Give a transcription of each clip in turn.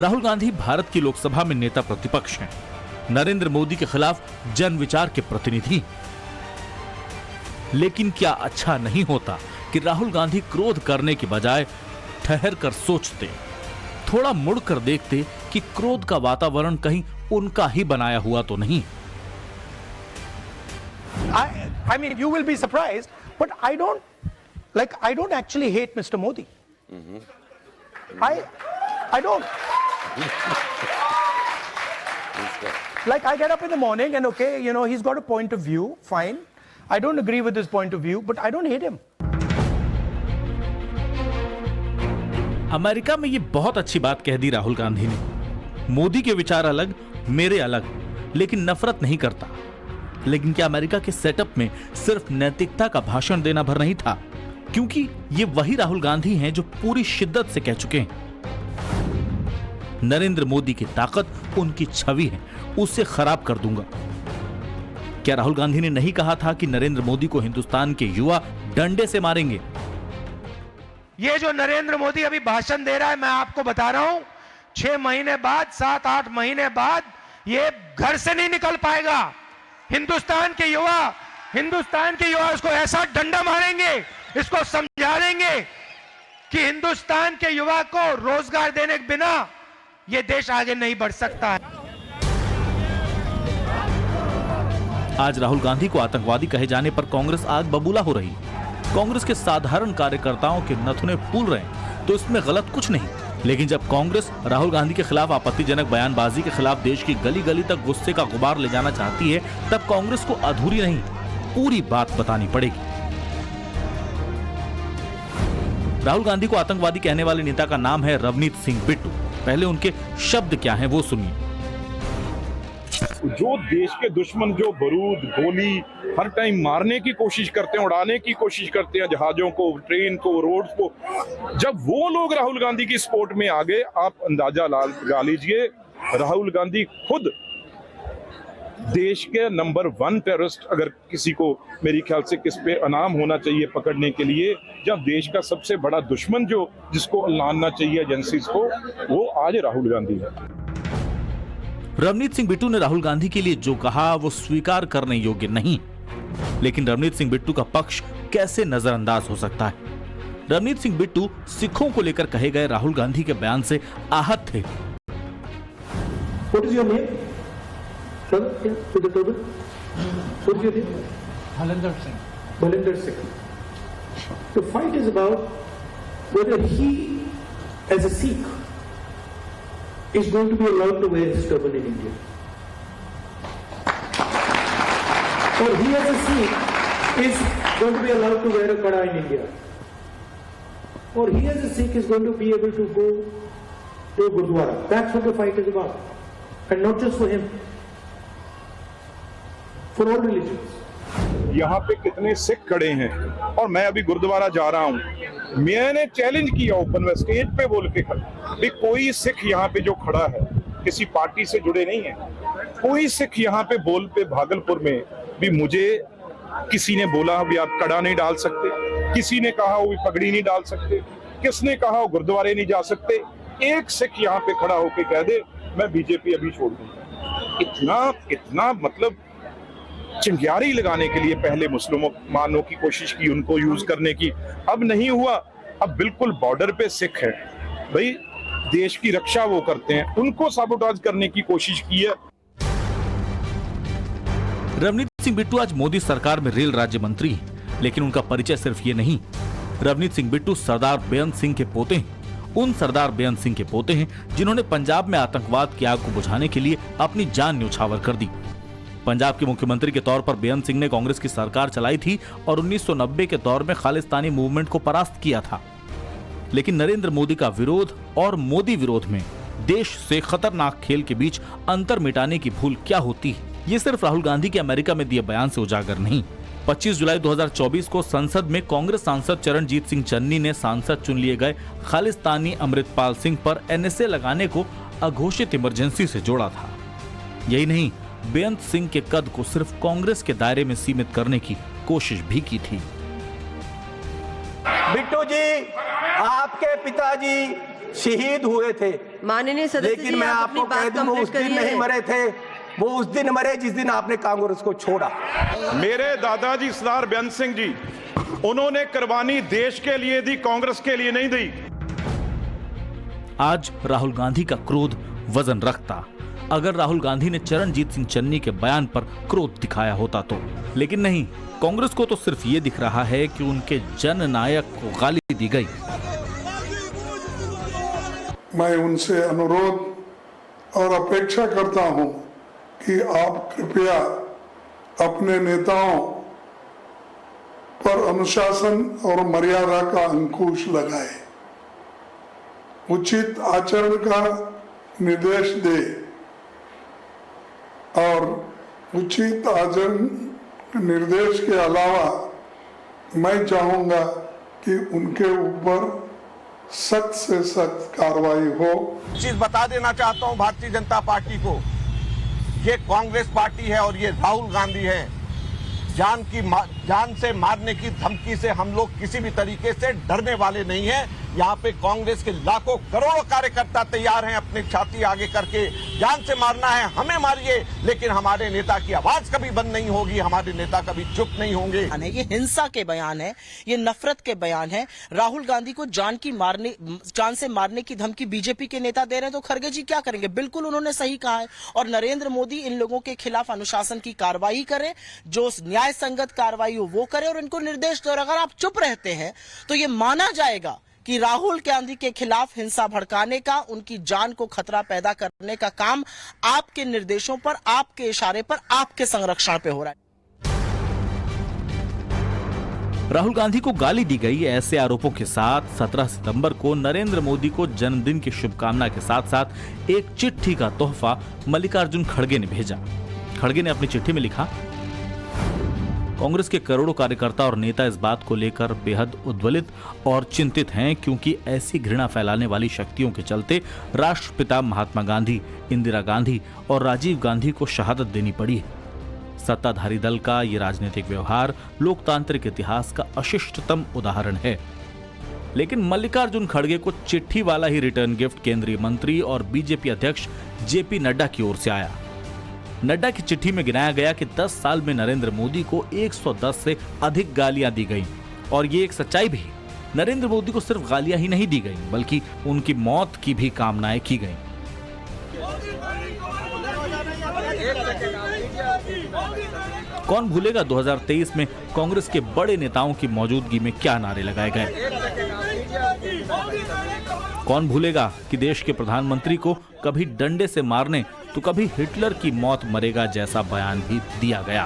राहुल गांधी भारत की लोकसभा में नेता प्रतिपक्ष हैं, नरेंद्र मोदी के खिलाफ जन विचार के प्रतिनिधि। लेकिन क्या अच्छा नहीं होता कि राहुल गांधी क्रोध करने की बजाय ठहर कर सोचते, थोड़ा मुड़कर देखते कि क्रोध का वातावरण कहीं उनका ही बनाया हुआ तो नहीं। I mean, you will be surprised, but I don't actually hate Mr. Modi. I don't. Like, I get up in the morning and okay, you know, he's got a point of view, fine. I don't agree with his point of view, but I don't hate him. America में ये बहुत अच्छी बात कह दी राहुल गांधी ने। मोदी के विचार अलग, मेरे अलग, लेकिन नफरत नहीं करता। लेकिन क्या अमेरिका के सेटअप में सिर्फ नैतिकता का भाषण देना भर नहीं था? क्योंकि ये वही राहुल गांधी हैं जो पूरी शिद्दत से कह चुके हैं, नरेंद्र मोदी की ताकत उनकी छवि है, उसे खराब कर दूंगा। क्या राहुल गांधी ने नहीं कहा था कि नरेंद्र मोदी को हिंदुस्तान के युवा डंडे से मारेंगे? ये जो नरेंद्र मोदी अभी भाषण दे रहा है, मैं आपको बता रहा हूं, 6 महीने बाद, 7-8 महीने बाद ये घर से नहीं निकल पाएगा। हिंदुस्तान के युवा उसको ऐसा डंडा मारेंगे, इसको समझा देंगे कि हिंदुस्तान के युवा को रोजगार देने के बिना ये देश आगे नहीं बढ़ सकता है। आज राहुल गांधी को आतंकवादी कहे जाने पर कांग्रेस आग बबूला हो रही। कांग्रेस के साधारण कार्यकर्ताओं के नथुने फूल रहे हैं, तो इसमें गलत कुछ नहीं। लेकिन जब कांग्रेस राहुल गांधी के खिलाफ आपत्तिजनक बयानबाजी के खिलाफ देश की गली गली तक गुस्से का गुबार ले जाना चाहती है, तब कांग्रेस को अधूरी नहीं, पूरी बात बतानी पड़ेगी। राहुल गांधी को आतंकवादी कहने वाले नेता का नाम है रवनीत सिंह बिट्टू। पहले उनके शब्द क्या हैं वो सुनिए। जो देश के दुश्मन जो बारूद गोली हर टाइम मारने की कोशिश करते हैं, उड़ाने की कोशिश करते हैं, जहाजों को, ट्रेन को, रोड्स को, जब वो लोग राहुल गांधी की सपोर्ट में आ गए, आप अंदाजा लगा लीजिए, राहुल गांधी खुद देश के नंबर 1 टेररिस्ट, अगर किसी को मेरी ख्याल से किस पे इनाम होना चाहिए पकड़ने के लिए, जब देश का सबसे बड़ा दुश्मन जो जिसको लानना चाहिए एजेंसीज को, वो आज राहुल गांधी है। रवनीत सिंह बिट्टू ने राहुल गांधी के लिए जो कहा वो स्वीकार करने योग्य नहीं। लेकिन रवनीत सिंह बिट्टू का पक्ष कैसे नजरअंदाज हो सकता है? रवनीत सिंह बिट्टू सिखों को लेकर कहे गए राहुल गांधी के बयान से आहत थे। What is your name? Sir, to the table. What is your name? Bhalinder Singh. Bhalinder Singh. The fight is about whether he, as a Sikh, is going to be allowed to wear his turban in India. Or he as a Sikh is going to be allowed to wear a kada in India. Or he as a Sikh is going to be able to go to a Gurdwara. That's what the fight is about. And not just for him. For all religions. यहाँ पे कितने सिख खड़े हैं, और मैं अभी गुरुद्वारा जा रहा हूँ, मैंने चैलेंज किया ओपन में, स्टेज पे बोल के खड़ा भी, कोई सिख यहाँ पे जो खड़ा है किसी पार्टी से जुड़े नहीं है, कोई सिख यहाँ पे बोल पे भागलपुर में भी मुझे किसी ने बोला भी आप कड़ा नहीं डाल सकते, किसी ने कहा वो पगड़ी नहीं डाल सकते, किसने कहा वो गुरुद्वारे नहीं जा सकते, एक सिख यहाँ पे खड़ा होके कह दे मैं बीजेपी अभी छोड़ दूंगा। इतना मतलब चिंगारी लगाने के लिए पहले मुसलमानों की कोशिश की, उनको यूज करने की, अब नहीं हुआ। अब बिल्कुल बॉर्डर पे सिख है भाई, देश की रक्षा वो करते हैं, उनको साबोटाज करने की कोशिश की है। रवनीत सिंह बिट्टू आज मोदी सरकार में रेल राज्य मंत्री हैं, लेकिन उनका परिचय सिर्फ ये नहीं। रवनीत सिंह बिट्टू सरदार बेअंत सिंह के पोते हैं। उन सरदार बेअंत सिंह के पोते हैं जिन्होंने पंजाब में आतंकवाद की आग को बुझाने के लिए अपनी जान न्यौछावर कर दी। पंजाब के मुख्यमंत्री के तौर पर बेअंत सिंह ने कांग्रेस की सरकार चलाई थी और 1990 के दौर में खालिस्तानी मूवमेंट को परास्त किया था। लेकिन नरेंद्र मोदी का विरोध और मोदी विरोध में देश से खतरनाक खेल के बीच अंतर मिटाने की भूल क्या होती है, ये सिर्फ राहुल गांधी के अमेरिका में दिए बयान से उजागर नहीं। 25 जुलाई 2024 को संसद में कांग्रेस सांसद चरणजीत सिंह चन्नी ने सांसद चुन लिए गए खालिस्तानी अमृतपाल सिंह पर NSA लगाने को अघोषित इमरजेंसी से जोड़ा था। यही नहीं, बेअंत सिंह के कद को सिर्फ कांग्रेस के दायरे में सीमित करने की कोशिश भी की थी। बिट्टू जी, आपके पिताजी शहीद हुए थे, माननीय सदस्य लेकिन जी, मैं आप अपनी आपको बात कह दूं, वो कंप्लीट उस दिन करिए। नहीं मरे थे, वो उस दिन मरे जिस दिन आपने कांग्रेस को छोड़ा। मेरे दादाजी सरदार बेअंत सिंह जी, उन्होंने कुर्बानी देश के लिए दी, कांग्रेस के लिए नहीं दी। आज राहुल गांधी का क्रोध वजन रखता अगर राहुल गांधी ने चरणजीत सिंह चन्नी के बयान पर क्रोध दिखाया होता तो, लेकिन नहीं। कांग्रेस को तो सिर्फ ये दिख रहा है कि उनके जननायक को गाली दी गई। मैं उनसे अनुरोध और अपेक्षा करता हूं कि आप कृपया अपने नेताओं पर अनुशासन और मर्यादा का अंकुश लगाएं, उचित आचरण का निर्देश दे और उचित आचरण निर्देश के अलावा मैं चाहूंगा कि उनके ऊपर सख्त से सख्त कार्रवाई हो। चीज बता देना चाहता हूं भारतीय जनता पार्टी को, ये कांग्रेस पार्टी है और ये राहुल गांधी है। जान से मारने की धमकी से हम लोग किसी भी तरीके से डरने वाले नहीं हैं। यहाँ पे कांग्रेस के लाखों करोड़ों कार्यकर्ता तैयार हैं अपनी छाती आगे करके, जान से मारना है हमें मारिए, लेकिन हमारे नेता की आवाज कभी बंद नहीं होगी, हमारे नेता कभी चुप नहीं होंगे। ये हिंसा के बयान है, ये नफरत के बयान है। राहुल गांधी को जान से मारने की धमकी बीजेपी के नेता दे रहे हैं तो खड़गे जी क्या करेंगे? बिल्कुल उन्होंने सही कहा है। और नरेंद्र मोदी इन लोगों के खिलाफ अनुशासन की कार्रवाई करे, जो न्याय संगत कार्रवाई हो वो करे और इनको निर्देश दे। और अगर आप चुप रहते हैं तो ये माना जाएगा कि राहुल गांधी के खिलाफ हिंसा भड़काने का, उनकी जान को खतरा पैदा करने का काम आपके निर्देशों पर, आपके इशारे पर, आपके संरक्षण पे हो रहा है। राहुल गांधी को गाली दी गई ऐसे आरोपों के साथ 17 सितंबर को नरेंद्र मोदी को जन्मदिन की शुभकामना के साथ साथ एक चिट्ठी का तोहफा मल्लिकार्जुन खड़गे ने भेजा। खड़गे ने अपनी चिट्ठी में लिखा, कांग्रेस के करोड़ों कार्यकर्ता और नेता इस बात को लेकर बेहद उद्वेलित और चिंतित हैं क्योंकि ऐसी घृणा फैलाने वाली शक्तियों के चलते राष्ट्रपिता महात्मा गांधी, इंदिरा गांधी और राजीव गांधी को शहादत देनी पड़ी है। सत्ताधारी दल का ये राजनीतिक व्यवहार लोकतांत्रिक इतिहास का अशिष्टतम उदाहरण है। लेकिन मल्लिकार्जुन खड़गे को चिट्ठी वाला ही रिटर्न गिफ्ट केंद्रीय मंत्री और बीजेपी अध्यक्ष जेपी नड्डा की ओर से आया। नड्डा की चिट्ठी में गिनाया गया कि 10 साल में नरेंद्र मोदी को 110 से अधिक गालियां दी गईं और ये एक सच्चाई भी। नरेंद्र मोदी को सिर्फ गालियां ही नहीं दी गईं बल्कि उनकी मौत की भी कामनाएं की गईं। कौन भूलेगा 2023 में कांग्रेस के बड़े नेताओं की मौजूदगी में क्या नारे लगाए गए। कौन भूलेगा कि देश के प्रधानमंत्री को कभी डंडे से मारने तो कभी हिटलर की मौत मरेगा जैसा बयान भी दिया गया।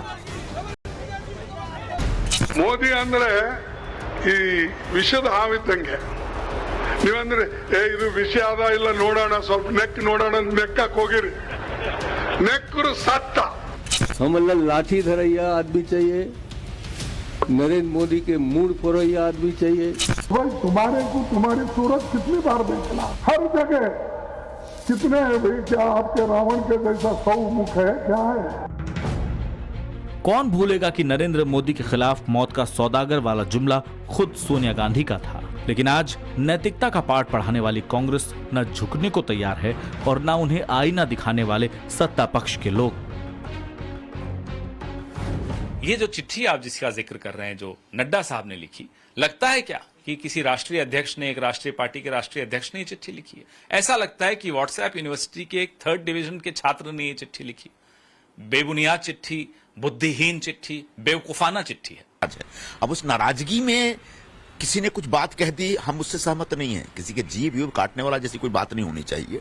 ಮೋದಿ ಅಂದ್ರೆ ಈ ವಿಷದ ಹಾವಿದ್ದಂಗೆ, ನೀವಂದ್ರೆ ಇದು ವಿಷ ಅದ ಇಲ್ಲ ನೋಡೋಣ, ಸ್ವಲ್ಪ ನೆಕ್ ನೋಡೋಣ ಅಂತ ನೆಕ್ಕಕ್ಕೆ ಹೋಗಿರಿ, ನೆಕ್ಕರು ಸತ್ತ। हमला लाठी धरैया आदमी चाहिए, नरेंद्र मोदी के मूड पुरैया आदमी चाहिए। भाई तुम्हारे को तुम्हारी सूरत कितनी बार देखना, हर जगह कितने हैं भाई, क्या आपके रावण के जैसा 100 मुख है क्या है? कौन भूलेगा कि नरेंद्र मोदी के खिलाफ मौत का सौदागर वाला जुमला खुद सोनिया गांधी का था। लेकिन आज नैतिकता का पाठ पढ़ाने वाली कांग्रेस न झुकने को तैयार है और न उन्हें आईना दिखाने वाले सत्ता पक्ष के लोग। ये जो चिट्ठी आप जिसका जिक्र कर रहे हैं, जो नड्डा साहब ने लिखी, लगता है क्या कि किसी राष्ट्रीय अध्यक्ष ने, एक राष्ट्रीय पार्टी के राष्ट्रीय अध्यक्ष ने ये चिट्ठी लिखी है? ऐसा लगता है कि व्हाट्सएप यूनिवर्सिटी के एक 3rd डिवीजन के छात्र ने ये चिट्ठी लिखी। बेबुनियाद चिट्ठी, बुद्धिहीन चिट्ठी, बेवकूफाना चिट्ठी है। अब उस नाराजगी में किसी ने कुछ बात कह दी, हम उससे सहमत नहीं है। किसी के जीभ यूब काटने वाला जैसी कोई बात नहीं होनी चाहिए।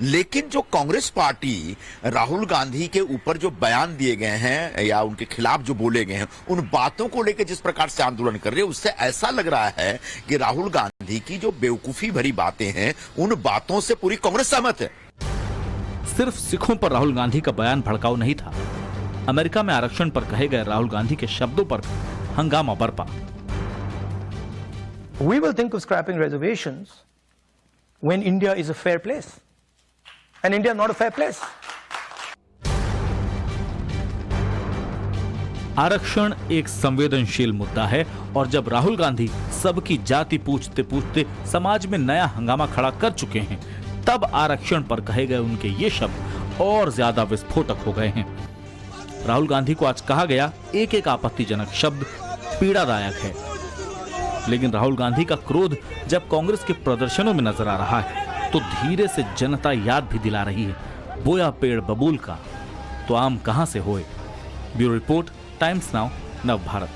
लेकिन जो कांग्रेस पार्टी राहुल गांधी के ऊपर जो बयान दिए गए हैं या उनके खिलाफ जो बोले गए हैं, उन बातों को लेकर जिस प्रकार से आंदोलन कर रहे हैं, उससे ऐसा लग रहा है कि राहुल गांधी की जो बेवकूफी भरी बातें हैं, उन बातों से पूरी कांग्रेस सहमत है। सिर्फ सिखों पर राहुल गांधी का बयान भड़काऊ नहीं था। अमेरिका में आरक्षण पर कहे गए राहुल गांधी के शब्दों पर हंगामा बरपा। We will think of scrapping reservations when India is a fair place. And India is not a fair place. आरक्षण एक संवेदनशील मुद्दा है और जब राहुल गांधी सबकी जाति पूछते पूछते समाज में नया हंगामा खड़ा कर चुके हैं, तब आरक्षण पर कहे गए उनके ये शब्द और ज्यादा विस्फोटक हो गए हैं। राहुल गांधी को आज कहा गया एक एक आपत्तिजनक शब्द पीड़ादायक है, लेकिन राहुल गांधी का क्रोध जब कांग्रेस के प्रदर्शनों में नजर आ रहा है तो धीरे से जनता याद भी दिला रही है, बोया पेड़ बबूल का तो आम कहां से होए। ब्यूरो रिपोर्ट, टाइम्स नाउ, नव भारत।